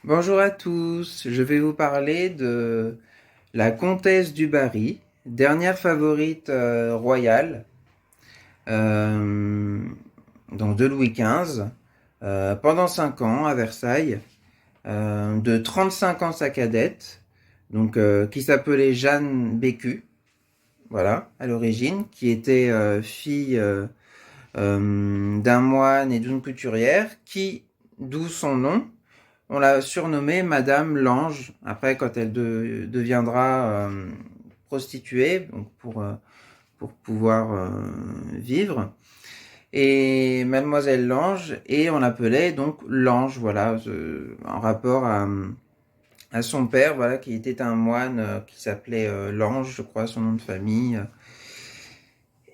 Bonjour à tous, je vais vous parler de la comtesse du Barry, dernière favorite royale, euh, donc de Louis XV, pendant 5 ans à Versailles, de 35 ans sa cadette, donc qui s'appelait Jeanne Bécu, voilà, à l'origine, qui était fille d'un moine et d'une couturière, d'où son nom, on l'a surnommée Madame Lange, après quand elle deviendra prostituée, donc pour pouvoir vivre. Et Mademoiselle Lange, et on l'appelait donc Lange, voilà, en rapport à son père, voilà, qui était un moine qui s'appelait Lange, je crois, son nom de famille.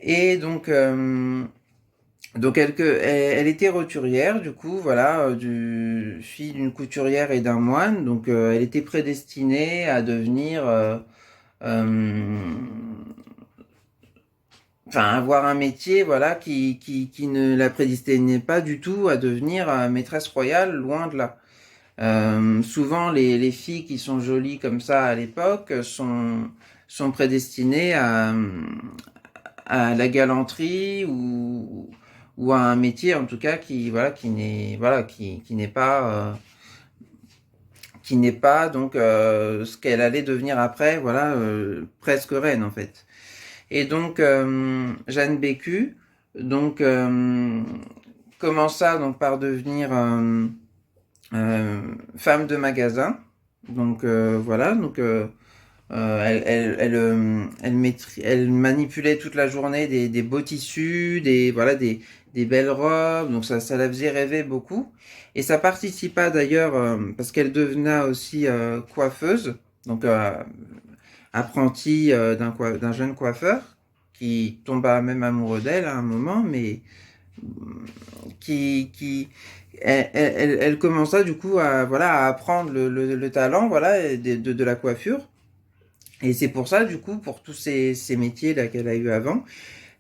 Et donc elle était roturière, du coup, voilà, fille d'une couturière et d'un moine, donc elle était prédestinée à devenir, euh, enfin, avoir un métier, voilà, qui ne la prédestinait pas du tout à devenir maîtresse royale, loin de là. Souvent, les filles qui sont jolies comme ça à l'époque sont prédestinées à la galanterie ou à un métier en tout cas qui n'est pas donc ce qu'elle allait devenir après, voilà, presque reine en fait. Et donc Jeanne Bécu donc commença donc par devenir femme de magasin, donc voilà, donc elle manipulait toute la journée des beaux tissus, des belles robes, donc ça la faisait rêver beaucoup. Et ça participa d'ailleurs, parce qu'elle devena aussi coiffeuse, donc apprentie d'un jeune coiffeur, qui tomba même amoureux d'elle à un moment, mais qui elle commença du coup à apprendre le talent, voilà, de la coiffure. Et c'est pour ça, du coup, pour tous ces métiers là qu'elle a eu avant,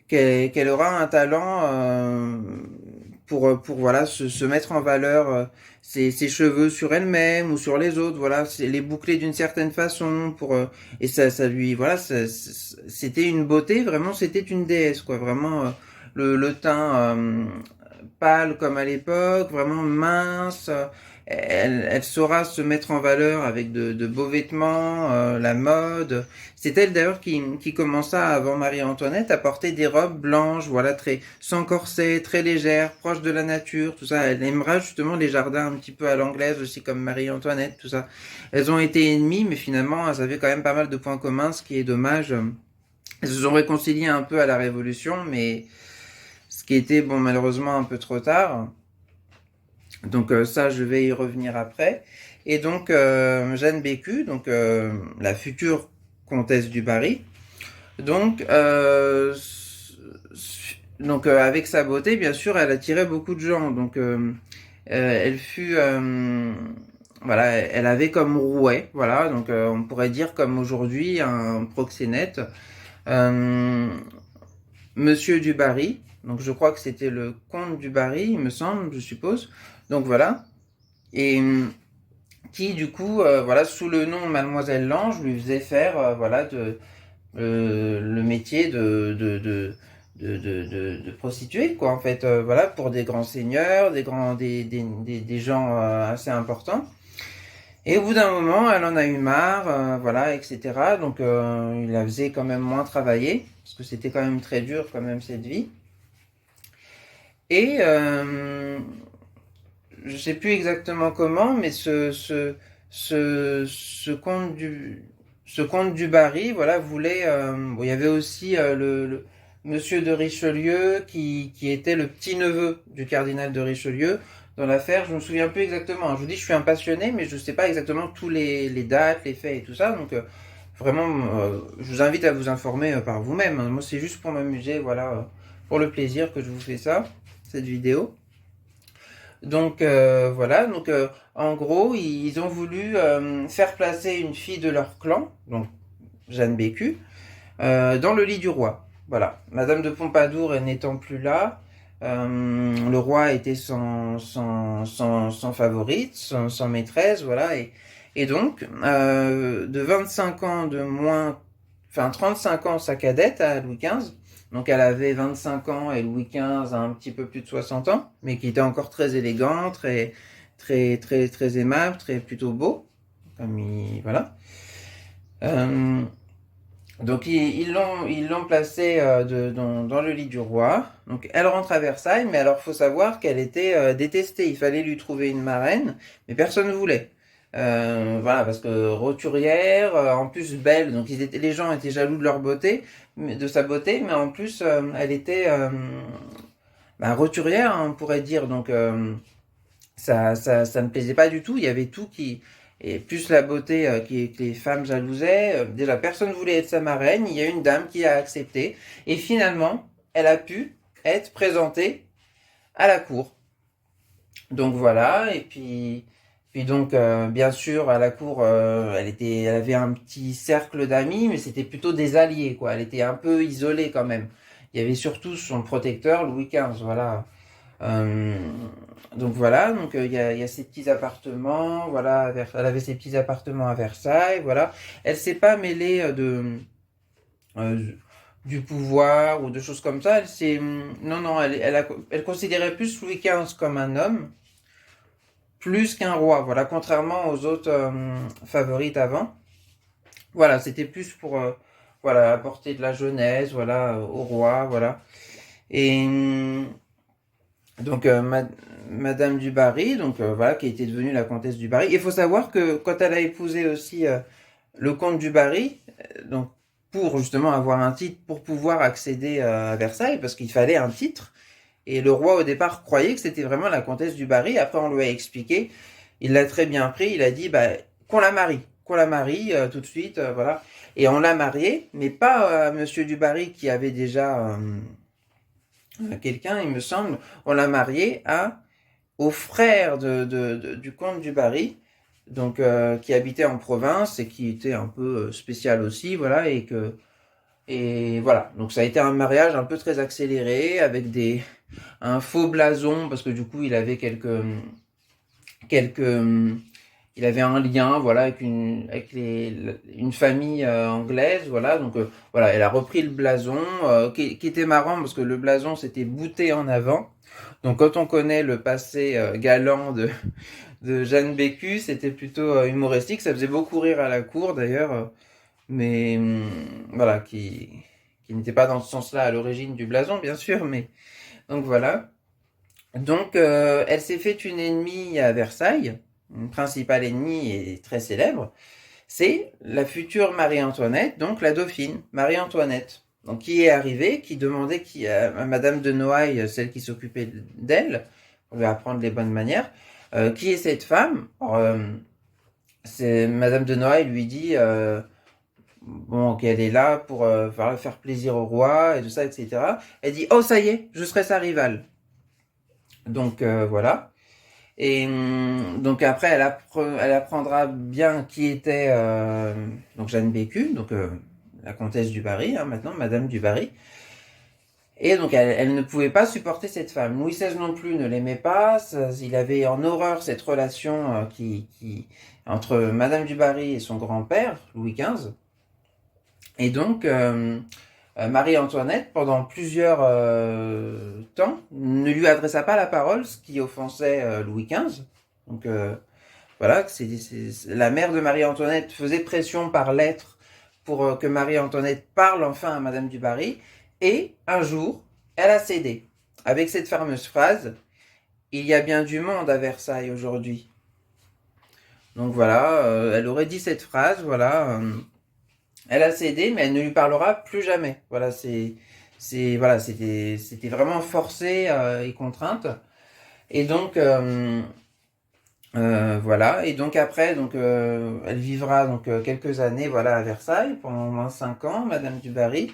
qu'elle aura un talent pour voilà se mettre en valeur ses cheveux sur elle-même ou sur les autres, voilà, c'est les boucler d'une certaine façon et ça lui voilà, c'était une beauté, vraiment, c'était une déesse quoi, vraiment le teint pâle comme à l'époque, vraiment mince. Elle saura se mettre en valeur avec de beaux vêtements, la mode. C'est elle d'ailleurs qui commença avant Marie-Antoinette à porter des robes blanches, voilà, très sans corset, très légères, proches de la nature, tout ça. Elle aimera justement les jardins un petit peu à l'anglaise aussi comme Marie-Antoinette, tout ça. Elles ont été ennemies, mais finalement elles avaient quand même pas mal de points communs, ce qui est dommage. Elles se sont réconciliées un peu à la Révolution, mais ce qui était bon malheureusement un peu trop tard. Donc ça, je vais y revenir après. Et donc Jeanne Bécu, donc la future comtesse du Barry, donc avec sa beauté, bien sûr, elle attirait beaucoup de gens. Donc elle fut voilà, elle avait comme rouet, voilà, donc on pourrait dire comme aujourd'hui un proxénète, euh, Monsieur du Barry. Donc je crois que c'était le comte du Barry, il me semble, je suppose. Donc voilà. Et qui du coup, voilà, sous le nom Mademoiselle Lange, lui faisait faire, voilà, le métier de prostituée, quoi, en fait, voilà, pour des grands seigneurs, des gens assez importants. Et au bout d'un moment, elle en a eu marre, voilà, etc. Donc, il la faisait quand même moins travailler, parce que c'était quand même très dur, quand même, cette vie. Et je sais plus exactement comment, mais ce comte du Barry, voilà, voulait. Bon, il y avait aussi le Monsieur de Richelieu qui était le petit neveu du cardinal de Richelieu dans l'affaire. Je me souviens plus exactement. Je vous dis, je suis un passionné, mais je ne sais pas exactement tous les dates, les faits et tout ça. Donc vraiment, je vous invite à vous informer par vous-même. Moi, c'est juste pour m'amuser, voilà, pour le plaisir que je vous fais ça, cette vidéo. Donc voilà, donc en gros, ils ont voulu faire placer une fille de leur clan, donc Jeanne Bécu, dans le lit du roi. Voilà, Madame de Pompadour n'étant plus là, Le roi était sans favorite, sans maîtresse, voilà. Et donc, de 25 ans de moins, enfin 35 ans sa cadette à Louis XV. Donc elle avait 25 ans et Louis XV a un petit peu plus de 60 ans, mais qui était encore très élégant, très aimable, très plutôt beau. Voilà. Euh, donc ils l'ont placée dans le lit du roi. Donc elle rentre à Versailles, mais alors faut savoir qu'elle était détestée. Il fallait lui trouver une marraine, mais personne ne voulait. Voilà, parce que roturière, en plus belle, donc les gens étaient jaloux de leur beauté, de sa beauté, mais en plus elle était roturière, hein, on pourrait dire. Donc ça ne plaisait pas du tout. Il y avait tout qui et plus la beauté que les femmes jalousaient. Déjà, personne ne voulait être sa marraine. Il y a une dame qui a accepté. Et finalement, elle a pu être présentée à la cour. Donc voilà. Et puis donc, bien sûr, à la cour, elle avait un petit cercle d'amis, mais c'était plutôt des alliés, quoi. Elle était un peu isolée quand même. Il y avait surtout son protecteur, Louis XV, voilà. Euh, donc voilà, donc il y a ces petits appartements, voilà, elle avait ses petits appartements à Versailles, voilà. Elle s'est pas mêlée euh, du pouvoir ou de choses comme ça. Non, non, elle considérait plus Louis XV comme un homme, plus qu'un roi, voilà, contrairement aux autres favorites avant. Voilà, c'était plus pour, voilà, apporter de la jeunesse, voilà, au roi, voilà. Et donc Madame du Barry, donc voilà, qui était devenue la comtesse du Barry. Il faut savoir que quand elle a épousé aussi le comte du Barry, donc pour justement avoir un titre, pour pouvoir accéder à Versailles, parce qu'il fallait un titre, et le roi au départ croyait que c'était vraiment la comtesse du Barry. Après on lui a expliqué, il l'a très bien pris, il a dit bah, qu'on la marie tout de suite, voilà. Et on l'a mariée, mais pas Monsieur du Barry qui avait déjà quelqu'un, il me semble, on l'a mariée au frère du comte du Barry, donc qui habitait en province et qui était un peu spécial aussi, voilà, et voilà. Donc ça a été un mariage un peu très accéléré avec un faux blason parce que du coup il avait quelques il avait un lien, voilà, une famille anglaise, voilà. Donc voilà, elle a repris le blason, qui était marrant parce que le blason c'était bouté en avant. Donc quand on connaît le passé galant de Jeanne Bécu, c'était plutôt humoristique. Ça faisait beaucoup rire à la cour d'ailleurs, mais voilà, qui n'était pas dans ce sens-là à l'origine du blason, bien sûr. Mais donc voilà. Donc elle s'est fait une ennemie à Versailles, une principale ennemie et très célèbre. C'est la future Marie-Antoinette, donc la dauphine, Marie-Antoinette. Donc qui est arrivée, qui demandait à Madame de Noailles, celle qui s'occupait d'elle, pour lui apprendre les bonnes manières, qui est cette femme. Alors, c'est Madame de Noailles lui dit bon qu'elle est là pour faire plaisir au roi et tout ça, etc. Elle dit oh ça y est, je serai sa rivale. Donc voilà. Et donc après, elle apprendra bien qui était donc Jeanne Bécu, donc la comtesse du Barry, hein, maintenant Madame du Barry. Et donc elle ne pouvait pas supporter cette femme. Louis XVI non plus ne l'aimait pas. Il avait en horreur cette relation entre Madame du Barry et son grand-père, Louis XV. Et donc Marie-Antoinette, pendant plusieurs temps, ne lui adressa pas la parole, ce qui offensait Louis XV. Donc voilà, la mère de Marie-Antoinette faisait pression par lettre pour que Marie-Antoinette parle enfin à Madame du Barry. Et un jour, elle a cédé. Avec cette fameuse phrase, il y a bien du monde à Versailles aujourd'hui. Donc voilà, elle aurait dit cette phrase, voilà. Elle a cédé, mais elle ne lui parlera plus jamais. Voilà, voilà, c'était vraiment forcé et contrainte. Et donc, voilà. Et donc après, donc, elle vivra donc quelques années, voilà, à Versailles pendant au moins 5 ans, Madame du Barry.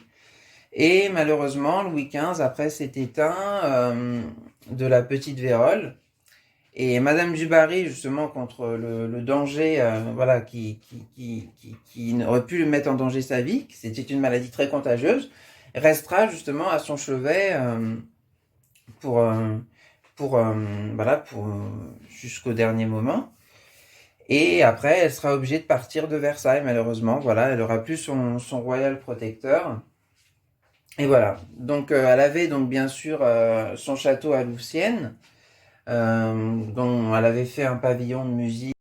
Et malheureusement, Louis XV après s'est éteint de la petite vérole. Et Madame du Barry, justement, contre le danger, voilà, qui aurait pu mettre en danger sa vie, c'était une maladie très contagieuse, restera justement à son chevet pour, pour, voilà, pour, jusqu'au dernier moment. Et après, elle sera obligée de partir de Versailles, malheureusement. Voilà, elle aura plus son royal protecteur. Et voilà. Donc, elle avait donc bien sûr son château à Louvciennes, dont elle avait fait un pavillon de musique.